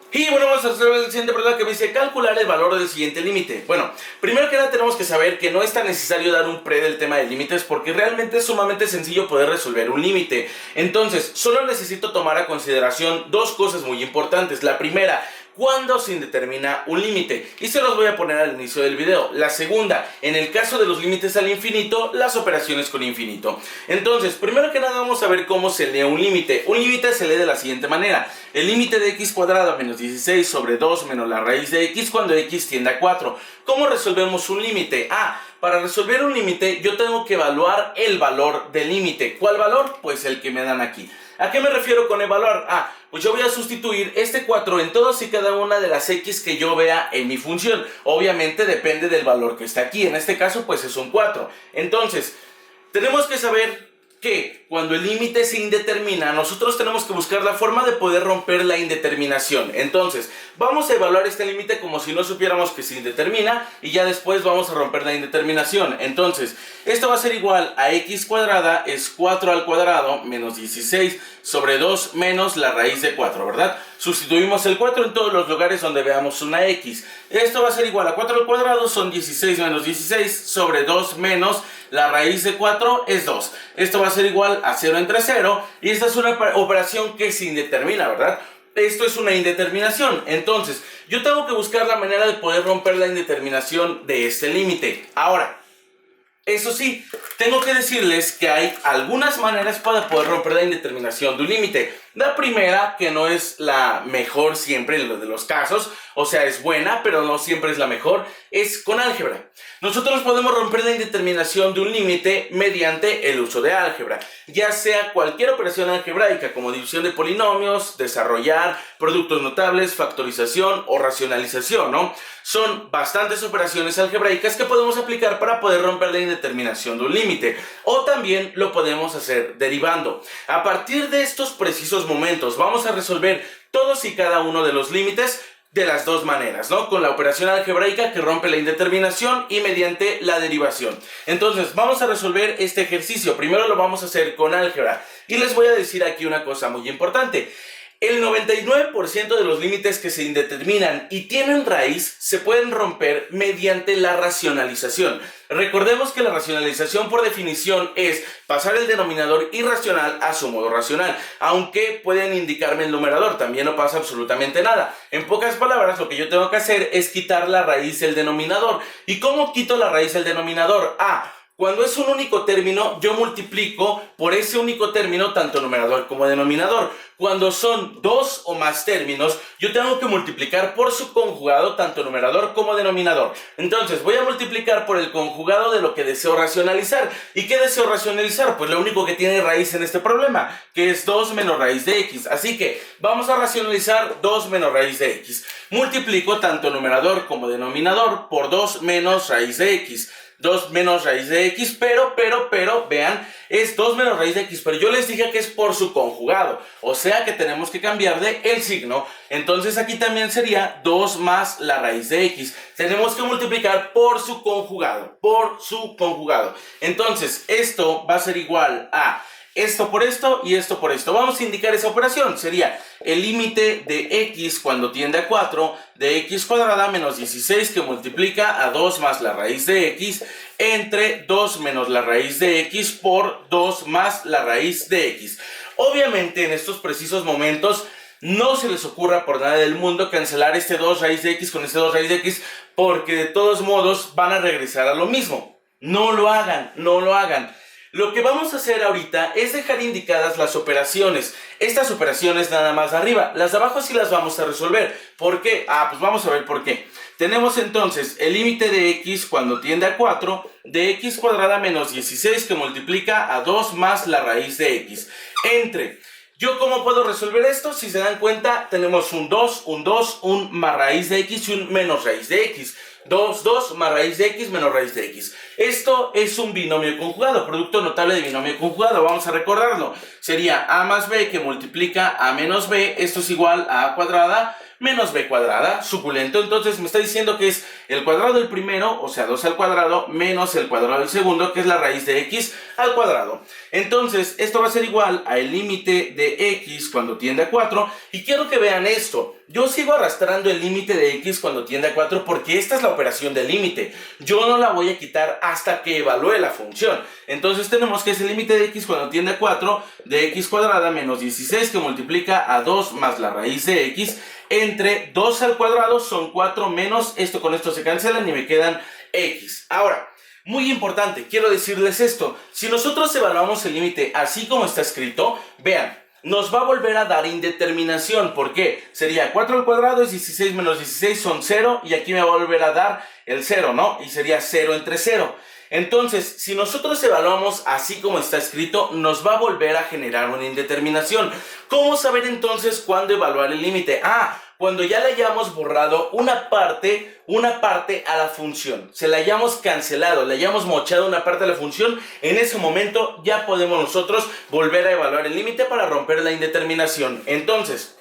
Y bueno, vamos a resolver el siguiente problema que me dice calcular el valor del siguiente límite. Bueno, primero que nada tenemos que saber que no es tan necesario dar un pre del tema de límites porque realmente es sumamente sencillo poder resolver un límite. Entonces, solo necesito tomar a consideración dos cosas muy importantes. La primera, ¿cuándo se determina un límite? Y se los voy a poner al inicio del video. La segunda, en el caso de los límites al infinito, las operaciones con infinito. Entonces, primero que nada vamos a ver cómo se lee un límite. Un límite se lee de la siguiente manera. El límite de x cuadrado menos 16 sobre 2 menos la raíz de x cuando x tiende a 4. ¿Cómo resolvemos un límite? Para resolver un límite yo tengo que evaluar el valor del límite. ¿Cuál valor? Pues el que me dan aquí. ¿A qué me refiero con evaluar? Pues yo voy a sustituir este 4 en todas y cada una de las x que yo vea en mi función. Obviamente depende del valor que está aquí. En este caso pues es un 4. Entonces, tenemos que saber que cuando el límite se indetermina, nosotros tenemos que buscar la forma de poder romper la indeterminación. Entonces, vamos a evaluar este límite como si no supiéramos que se indetermina y ya después vamos a romper la indeterminación. Entonces, esto va a ser igual a x cuadrada es 4 al cuadrado menos 16 sobre 2 menos la raíz de 4, ¿verdad? Sustituimos el 4 en todos los lugares donde veamos una x. Esto va a ser igual a 4 al cuadrado, son 16 menos 16 sobre 2 menos la raíz de 4 es 2. Esto va a ser igual a 0 entre 0 y esta es una operación que se indetermina, ¿verdad? Esto es una indeterminación. Entonces, yo tengo que buscar la manera de poder romper la indeterminación de este límite. Ahora, eso sí, tengo que decirles que hay algunas maneras para poder romper la indeterminación de un límite. La primera, que no es la mejor siempre en los casos, o sea, es buena, pero no siempre es la mejor, es con álgebra. Nosotros podemos romper la indeterminación de un límite mediante el uso de álgebra, ya sea cualquier operación algebraica, como división de polinomios, desarrollar, productos notables, factorización o racionalización, ¿no? Son bastantes operaciones algebraicas que podemos aplicar para poder romper la indeterminación de un límite, o también lo podemos hacer derivando. A partir de estos precisos momentos vamos a resolver todos y cada uno de los límites de las dos maneras, ¿no? Con la operación algebraica que rompe la indeterminación y mediante la derivación. Entonces, vamos a resolver este ejercicio. Primero lo vamos a hacer con álgebra. Y les voy a decir aquí una cosa muy importante. El 99% de los límites que se indeterminan y tienen raíz se pueden romper mediante la racionalización. Recordemos que la racionalización por definición es pasar el denominador irracional a su modo racional, aunque pueden indicarme el numerador, también no pasa absolutamente nada. En pocas palabras, lo que yo tengo que hacer es quitar la raíz del denominador. ¿Y cómo quito la raíz del denominador? Cuando es un único término, yo multiplico por ese único término tanto numerador como denominador. Cuando son dos o más términos, yo tengo que multiplicar por su conjugado tanto numerador como denominador. Entonces, voy a multiplicar por el conjugado de lo que deseo racionalizar. ¿Y qué deseo racionalizar? Pues lo único que tiene raíz en este problema, que es 2 menos raíz de x. Así que vamos a racionalizar 2 menos raíz de x. Multiplico tanto numerador como denominador por 2 menos raíz de x. 2 menos raíz de x, pero, vean, es 2 menos raíz de x, pero yo les dije que es por su conjugado, o sea que tenemos que cambiarle el signo, entonces aquí también sería 2 más la raíz de x, tenemos que multiplicar por su conjugado, entonces esto va a ser igual a esto por esto y esto por esto. Vamos a indicar esa operación. Sería el límite de x cuando tiende a 4 de x cuadrada menos 16 que multiplica a 2 más la raíz de x entre 2 menos la raíz de x por 2 más la raíz de x. Obviamente en estos precisos momentos no se les ocurra por nada del mundo cancelar este 2 raíz de x con este 2 raíz de x porque de todos modos van a regresar a lo mismo. No lo hagan, no lo hagan. Lo que vamos a hacer ahorita es dejar indicadas las operaciones. Estas operaciones nada más de arriba. Las de abajo sí las vamos a resolver. ¿Por qué? Pues vamos a ver por qué. Tenemos entonces el límite de x cuando tiende a 4 de x cuadrada menos 16 que multiplica a 2 más la raíz de x. Entre... ¿Yo cómo puedo resolver esto? Si se dan cuenta, tenemos un 2, un más raíz de x y un menos raíz de x. 2 más raíz de x menos raíz de x. Esto es un binomio conjugado, producto notable de binomio conjugado. Vamos a recordarlo. Sería a más b que multiplica a menos b. Esto es igual a cuadrada menos b cuadrada, suculento. Entonces me está diciendo que es el cuadrado del primero, o sea 2 al cuadrado, menos el cuadrado del segundo, que es la raíz de x al cuadrado. Entonces esto va a ser igual al límite de x cuando tiende a 4. Y quiero que vean esto. Yo sigo arrastrando el límite de x cuando tiende a 4 porque esta es la operación del límite. Yo no la voy a quitar hasta que evalúe la función. Entonces tenemos que es el límite de x cuando tiende a 4 de x cuadrada menos 16 que multiplica a 2 más la raíz de x entre 2 al cuadrado son 4 menos esto con esto se cancelan y me quedan x. Ahora, muy importante, quiero decirles esto. Si nosotros evaluamos el límite así como está escrito, vean, nos va a volver a dar indeterminación. ¿Por qué? Sería 4 al cuadrado es 16 menos 16 son 0 y aquí me va a volver a dar el 0, ¿no? Y sería 0 entre 0. Entonces, si nosotros evaluamos así como está escrito, nos va a volver a generar una indeterminación. ¿Cómo saber entonces cuándo evaluar el límite? Cuando ya le hayamos borrado una parte a la función, se la hayamos cancelado, le hayamos mochado una parte a la función, en ese momento ya podemos nosotros volver a evaluar el límite para romper la indeterminación. Entonces,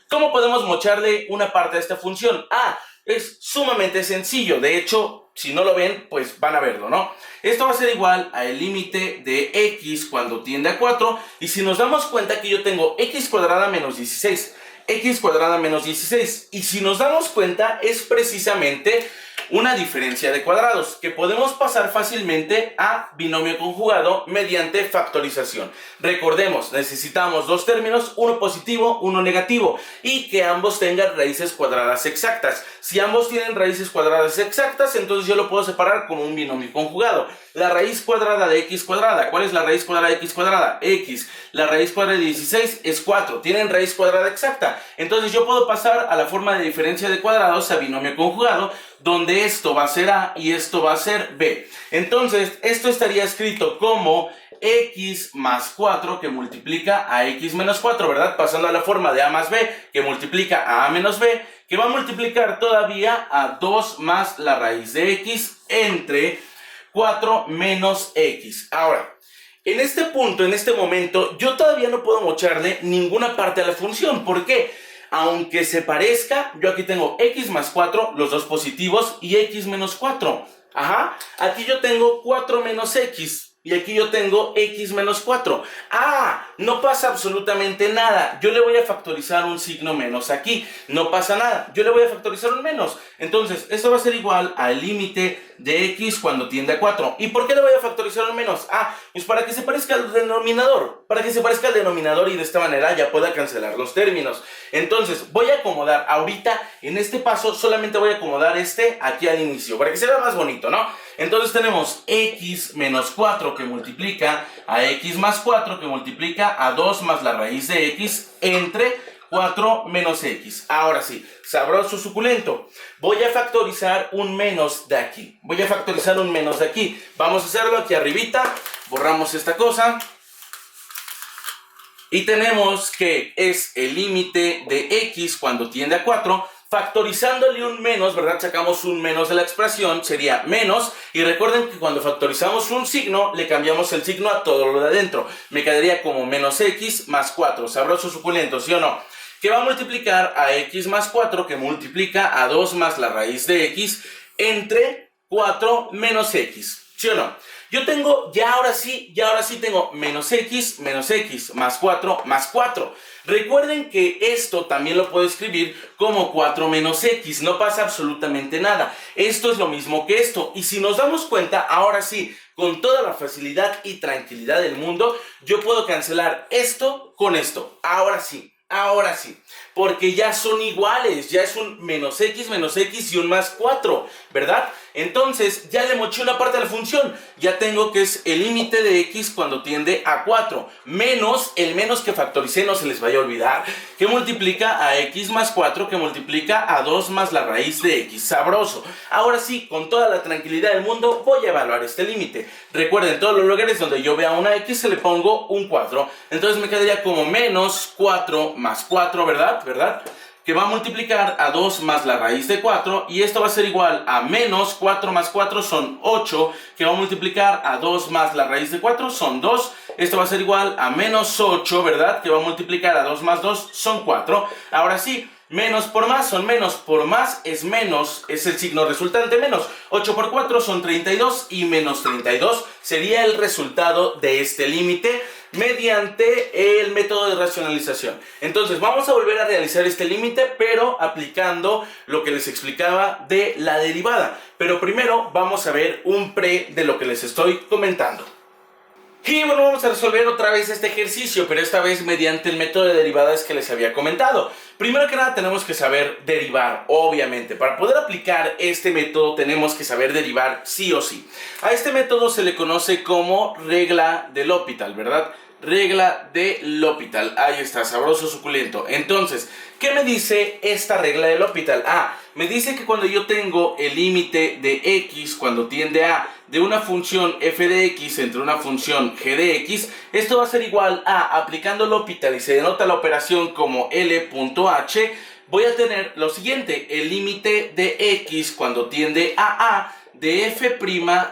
¿cómo podemos mocharle una parte a esta función? Es sumamente sencillo. De hecho, si no lo ven, pues van a verlo, ¿no? Esto va a ser igual al límite de x cuando tiende a 4. Y si nos damos cuenta que yo tengo x cuadrada menos 16, x cuadrada menos 16. Y si nos damos cuenta, es precisamente una diferencia de cuadrados que podemos pasar fácilmente a binomio conjugado mediante factorización. Recordemos, necesitamos dos términos, uno positivo, uno negativo, y que ambos tengan raíces cuadradas exactas. Si ambos tienen raíces cuadradas exactas, entonces yo lo puedo separar como un binomio conjugado. La raíz cuadrada de x cuadrada, ¿cuál es la raíz cuadrada de x cuadrada? X. La raíz cuadrada de 16 es 4, tienen raíz cuadrada exacta. Entonces yo puedo pasar a la forma de diferencia de cuadrados a binomio conjugado, donde esto va a ser a y esto va a ser b. Entonces esto estaría escrito como x más 4 que multiplica a x menos 4, ¿verdad? Pasando a la forma de a más b que multiplica a a menos b, que va a multiplicar todavía a 2 más la raíz de x entre 4 menos x. Ahora, en este punto, en este momento, yo todavía no puedo mocharle ninguna parte a la función. ¿Por qué? Aunque se parezca, yo aquí tengo x más 4, los dos positivos, y x menos 4. Aquí yo tengo 4 menos x. Y aquí yo tengo x menos 4. No pasa absolutamente nada. Yo le voy a factorizar un signo menos aquí. No pasa nada. Yo le voy a factorizar un menos. Entonces, esto va a ser igual al límite de x cuando tiende a 4. ¿Y por qué le voy a factorizar un menos? Pues para que se parezca al denominador. Para que se parezca al denominador y de esta manera ya pueda cancelar los términos. Entonces, voy a acomodar ahorita, en este paso, solamente voy a acomodar este aquí al inicio. Para que se vea más bonito, ¿no? Entonces tenemos x menos 4 que multiplica a x más 4 que multiplica a 2 más la raíz de x entre 4 menos x. Ahora sí, sabroso, suculento. Voy a factorizar un menos de aquí. Vamos a hacerlo aquí arribita. Borramos esta cosa. Y tenemos que es el límite de x cuando tiende a 4. Factorizándole un menos, ¿verdad? Sacamos un menos de la expresión, sería menos. Y recuerden que cuando factorizamos un signo, le cambiamos el signo a todo lo de adentro. Me quedaría como menos x más 4. Sabroso, suculento, ¿sí o no? Que va a multiplicar a x más 4, que multiplica a 2 más la raíz de x, entre 4 menos x. ¿Sí o no? Yo tengo, ya ahora sí tengo menos x más 4 más 4. Recuerden que esto también lo puedo escribir como 4 menos x, no pasa absolutamente nada. Esto es lo mismo que esto. Y si nos damos cuenta, ahora sí, con toda la facilidad y tranquilidad del mundo, yo puedo cancelar esto con esto. Ahora sí, porque ya son iguales, ya es un menos x y un más 4, ¿verdad? Entonces ya le moché una parte de la función, ya tengo que es el límite de x cuando tiende a 4, menos el menos que factoricé, no se les vaya a olvidar, que multiplica a x más 4, que multiplica a 2 más la raíz de x, sabroso. Ahora sí, con toda la tranquilidad del mundo, voy a evaluar este límite. Recuerden, todos los lugares donde yo vea una x se le pongo un 4, entonces me quedaría como menos 4 más 4, ¿verdad? Que va a multiplicar a 2 más la raíz de 4, y esto va a ser igual a menos 4 más 4 son 8, que va a multiplicar a 2 más la raíz de 4 son 2, esto va a ser igual a menos 8, ¿verdad? Que va a multiplicar a 2 más 2 son 4. Ahora sí, Menos por más son menos, por más es menos, es el signo resultante menos. 8 por 4 son 32 y menos 32 sería el resultado de este límite mediante el método de racionalización. Entonces vamos a volver a realizar este límite, pero aplicando lo que les explicaba de la derivada. Pero primero vamos a ver un pre de lo que les estoy comentando. Y bueno, vamos a resolver otra vez este ejercicio, pero esta vez mediante el método de derivadas que les había comentado. Primero que nada tenemos que saber derivar, obviamente. Para poder aplicar este método tenemos que saber derivar sí o sí. A este método se le conoce como regla de L'Hopital, ¿verdad? Regla de L'Hopital. Ahí está, sabroso, suculento. Entonces, ¿qué me dice esta regla de L'Hopital? Me dice que cuando yo tengo el límite de x cuando tiende a de una función f de x entre una función g de x, esto va a ser igual a, aplicando L'Hopital y se denota la operación como L.h, voy a tener lo siguiente: el límite de x cuando tiende a de f'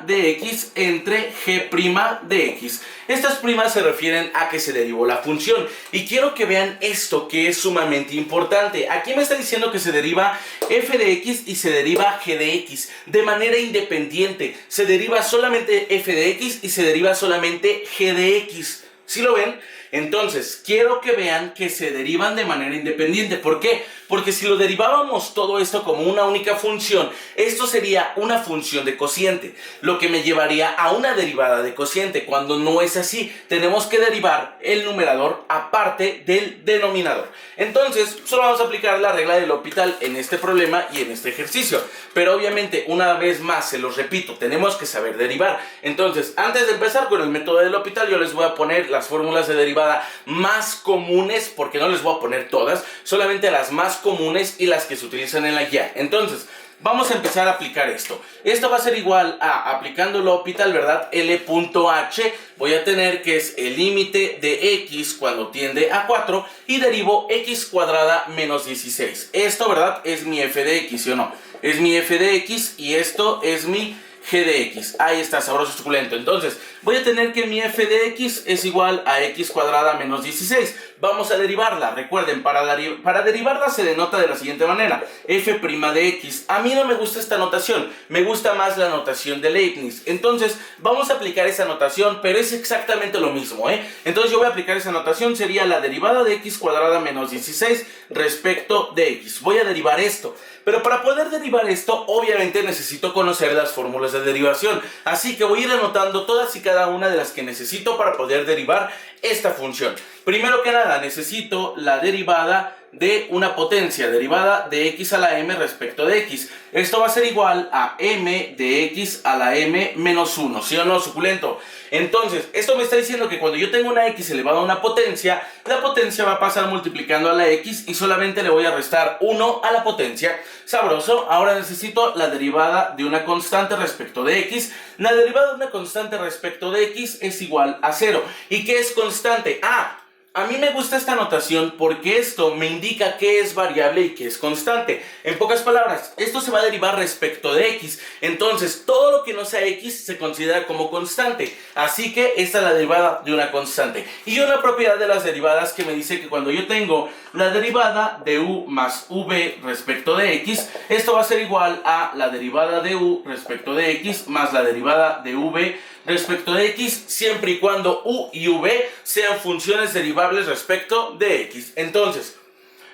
de x entre g' de x. Estas primas se refieren a que se derivó la función. Y quiero que vean esto, que es sumamente importante. Aquí me está diciendo que se deriva f de x y se deriva g de x de manera independiente. Se deriva solamente f de x y se deriva solamente g de x. ¿Sí lo ven? Entonces, quiero que vean que se derivan de manera independiente. ¿Por qué? Porque si lo derivábamos todo esto como una única función, esto sería una función de cociente, lo que me llevaría a una derivada de cociente, cuando no es así. Tenemos que derivar el numerador aparte del denominador. Entonces, solo vamos a aplicar la regla de L'Hopital en este problema y en este ejercicio. Pero obviamente, una vez más, se los repito, tenemos que saber derivar. Entonces, antes de empezar con el método de L'Hopital, yo les voy a poner las fórmulas de derivada más comunes, porque no les voy a poner todas, solamente las más comunes y las que se utilizan en la guía. Entonces, vamos a empezar a aplicar esto. Esto va a ser igual a, aplicando L'Hopital, ¿verdad? L.h, voy a tener que es el límite de x cuando tiende a 4 y derivo x cuadrada menos 16. Esto, ¿verdad? Es mi f de x, ¿sí o no? Es mi f de x y esto es mi g de x. Ahí está, sabroso, suculento. Entonces, voy a tener que mi f de x es igual a x cuadrada menos 16. Vamos a derivarla. Recuerden, para derivarla se denota de la siguiente manera: f' de x. A mí no me gusta esta notación, me gusta más la notación de Leibniz. Entonces, vamos a aplicar esa notación, pero es exactamente lo mismo, Entonces, yo voy a aplicar esa notación, sería la derivada de x cuadrada menos 16 respecto de x. Voy a derivar esto. Pero para poder derivar esto, obviamente necesito conocer las fórmulas de derivación. Así que voy a ir anotando todas y cada una de las que necesito para poder derivar esta función. Primero que nada, necesito la derivada de una potencia, derivada de x a la m respecto de x. Esto va a ser igual a m de x a la m menos 1, ¿sí o no, suculento? Entonces, esto me está diciendo que cuando yo tengo una x elevada a una potencia, la potencia va a pasar multiplicando a la x y solamente le voy a restar 1 a la potencia. Sabroso. Ahora necesito la derivada de una constante respecto de x. La derivada de una constante respecto de x es igual a 0. ¿Y qué es constante? A mí me gusta esta notación porque esto me indica qué es variable y qué es constante. En pocas palabras, esto se va a derivar respecto de x. Entonces, todo lo que no sea x se considera como constante. Así que esta es la derivada de una constante. Y una propiedad de las derivadas que me dice que cuando yo tengo la derivada de u más v respecto de x, esto va a ser igual a la derivada de u respecto de x más la derivada de v respecto de x, siempre y cuando u y v sean funciones derivables respecto de x. Entonces,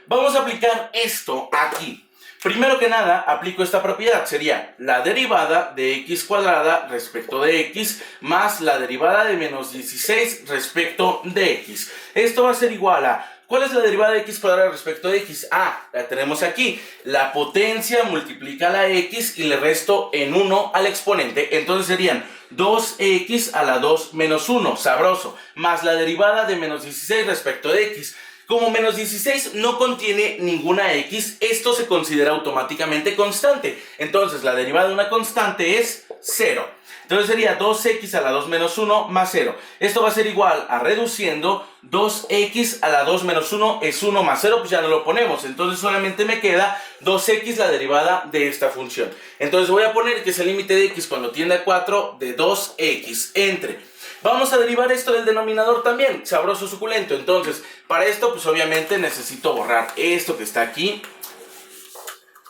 vamos a aplicar esto aquí. Primero que nada, aplico esta propiedad. Sería la derivada de x cuadrada respecto de x más la derivada de menos 16 respecto de x. Esto va a ser igual a... ¿Cuál es la derivada de x cuadrada respecto de x? La tenemos aquí. La potencia multiplica la x y le resto en 1 al exponente. Entonces serían 2x a la 2 menos 1, sabroso, más la derivada de menos 16 respecto de x. Como menos 16 no contiene ninguna x, esto se considera automáticamente constante. Entonces la derivada de una constante es 0. Entonces sería 2x a la 2 menos 1 más 0. Esto va a ser igual a, reduciendo, 2x a la 2 menos 1 es 1 más 0, pues ya no lo ponemos. Entonces solamente me queda 2x la derivada de esta función. Entonces voy a poner que es el límite de x cuando tiende a 4 de 2x entre Vamos a derivar esto del denominador también, sabroso suculento. Entonces, para esto, pues obviamente necesito borrar esto que está aquí.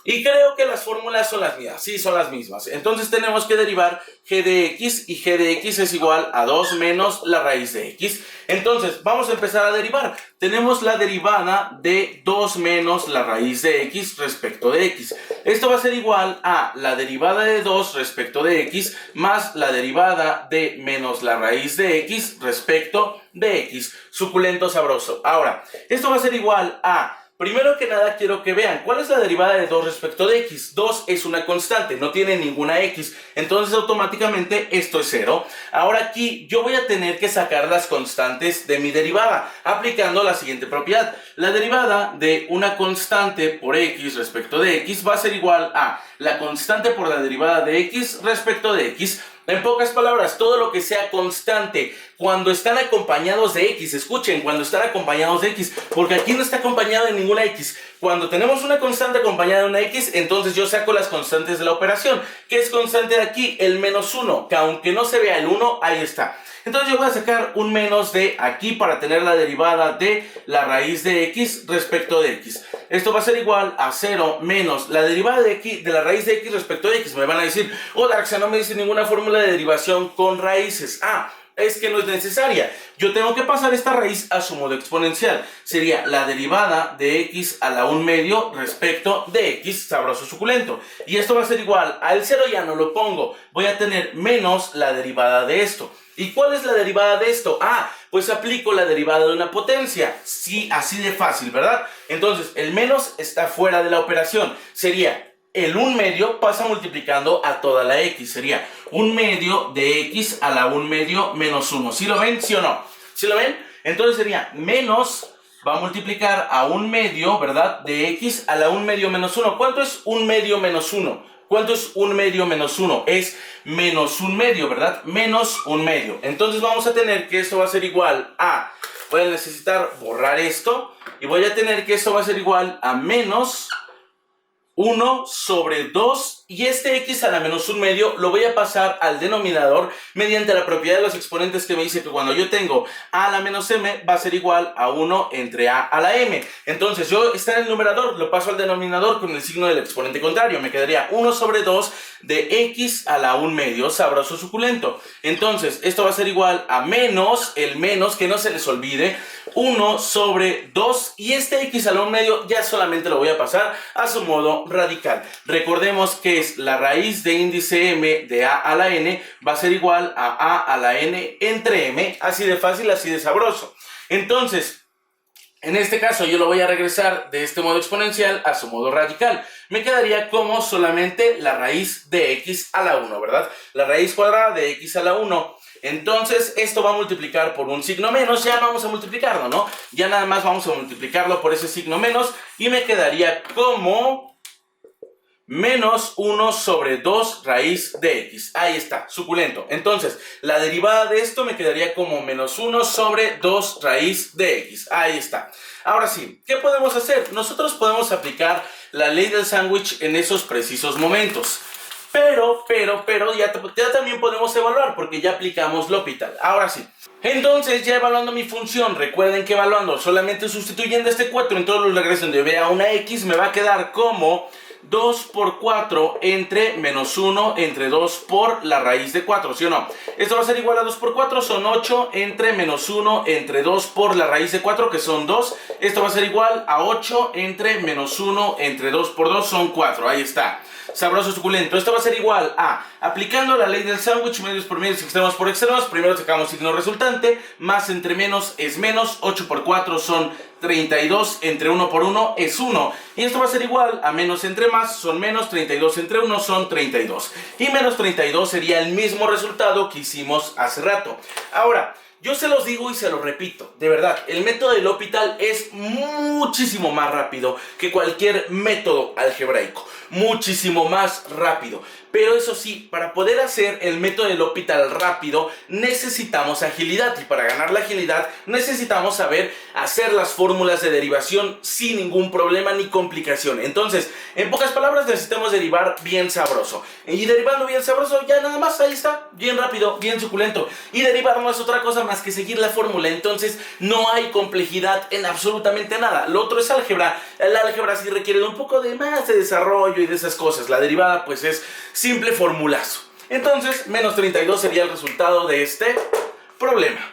Y creo que las fórmulas son las mismas, sí, son las mismas. Entonces tenemos que derivar g de x y g de x es igual a 2 menos la raíz de x. Entonces vamos a empezar a derivar. Tenemos la derivada de 2 menos la raíz de x respecto de x. Esto va a ser igual a la derivada de 2 respecto de x más la derivada de menos la raíz de x respecto de x. Suculento sabroso. Ahora, esto va a ser igual a... Primero que nada quiero que vean, ¿cuál es la derivada de 2 respecto de x? 2 es una constante, no tiene ninguna x, entonces automáticamente esto es 0. Ahora aquí yo voy a tener que sacar las constantes de mi derivada, aplicando la siguiente propiedad. La derivada de una constante por x respecto de x va a ser igual a la constante por la derivada de x respecto de x. En pocas palabras, todo lo que sea constante, cuando están acompañados de x, escuchen, cuando están acompañados de x, porque aquí no está acompañado de ninguna x. Cuando tenemos una constante acompañada de una x, entonces yo saco las constantes de la operación. ¿Qué es constante de aquí? El menos 1, que aunque no se vea el 1, ahí está. Entonces yo voy a sacar un menos de aquí para tener la derivada de la raíz de x respecto de x. Esto va a ser igual a 0 menos la derivada de la raíz de x respecto de x. Me van a decir, oh Darkseid, no me dice ninguna fórmula de derivación con raíces. Es que no es necesaria. Yo tengo que pasar esta raíz a su modo exponencial. Sería la derivada de x a la 1 medio respecto de x, sabroso suculento. Y esto va a ser igual al 0, ya no lo pongo. Voy a tener menos la derivada de esto. ¿Y cuál es la derivada de esto? Pues aplico la derivada de una potencia. Sí, así de fácil, ¿verdad? Entonces, el menos está fuera de la operación. Sería el 1 medio pasa multiplicando a toda la x. Sería 1 medio de x a la 1 medio menos 1. ¿Sí lo ven? ¿Sí o no? ¿Sí lo ven? Entonces sería menos, va a multiplicar a 1 medio, ¿verdad? De x a la 1 medio menos 1. ¿Cuánto es 1 medio menos 1? ¿Cuánto es 1 medio menos 1? Es menos 1 medio, ¿verdad? Menos 1 medio. Entonces vamos a tener que esto va a ser igual a... Voy a necesitar borrar esto. Y voy a tener que esto va a ser igual a menos 1 sobre 2. Y este x a la menos 1 medio lo voy a pasar al denominador mediante la propiedad de los exponentes que me dice que cuando yo tengo a la menos m va a ser igual a 1 entre a la m. Entonces yo está en el numerador, lo paso al denominador con el signo del exponente contrario. Me quedaría 1 sobre 2 de x a la 1 medio, sabroso suculento. Entonces esto va a ser igual a menos, el menos, que no se les olvide, 1 sobre 2. Y este x a la 1 medio ya solamente lo voy a pasar a su modo radical. Recordemos que es la raíz de índice m de a la n va a ser igual a la n entre m, así de fácil, así de sabroso. Entonces, en este caso yo lo voy a regresar de este modo exponencial a su modo radical. Me quedaría como solamente la raíz de x a la 1, ¿verdad? La raíz cuadrada de x a la 1. Entonces esto va a multiplicar por un signo menos, ya vamos a multiplicarlo, ¿no? Ya nada más vamos a multiplicarlo por ese signo menos y me quedaría como menos 1 sobre 2 raíz de x. Ahí está, suculento. Entonces, la derivada de esto me quedaría como menos 1 sobre 2 raíz de x. Ahí está. Ahora sí, ¿qué podemos hacer? Nosotros podemos aplicar la ley del sándwich en esos precisos momentos. Pero ya también podemos evaluar porque ya aplicamos L'Hopital. Ahora sí. Entonces, ya evaluando mi función, recuerden que evaluando solamente sustituyendo este 4 en todos los regresos donde vea una x, me va a quedar como 2 por 4 entre menos 1 entre 2 por la raíz de 4, ¿sí o no? Esto va a ser igual a 2 por 4, son 8 entre menos 1 entre 2 por la raíz de 4, que son 2. Esto va a ser igual a 8 entre menos 1 entre 2 por 2, son 4. Ahí está. Sabroso suculento. Esto va a ser igual a, aplicando la ley del sándwich, medios por medios, extremos por extremos, primero sacamos signo resultante, más entre menos es menos, 8 por 4 son 32, entre 1 por 1 es 1. Y esto va a ser igual a menos entre más, son menos, 32 entre 1 son 32. Y menos 32 sería el mismo resultado que hicimos hace rato. Ahora, Yo se los digo y se los repito, de verdad, el método de L'Hopital es muchísimo más rápido que cualquier método algebraico, muchísimo más rápido. Pero eso sí, para poder hacer el método de L'Hopital rápido necesitamos agilidad, y para ganar la agilidad necesitamos saber hacer las fórmulas de derivación sin ningún problema ni complicación. Entonces, en pocas palabras, necesitamos derivar bien sabroso, y derivando bien sabroso ya nada más, ahí está, bien rápido, bien suculento. Y derivar no es otra cosa más que seguir la fórmula, entonces no hay complejidad en absolutamente nada. Lo otro es álgebra. El álgebra sí requiere de un poco de más de desarrollo y de esas cosas. La derivada pues es simple formulazo. Entonces, menos 32 sería el resultado de este problema.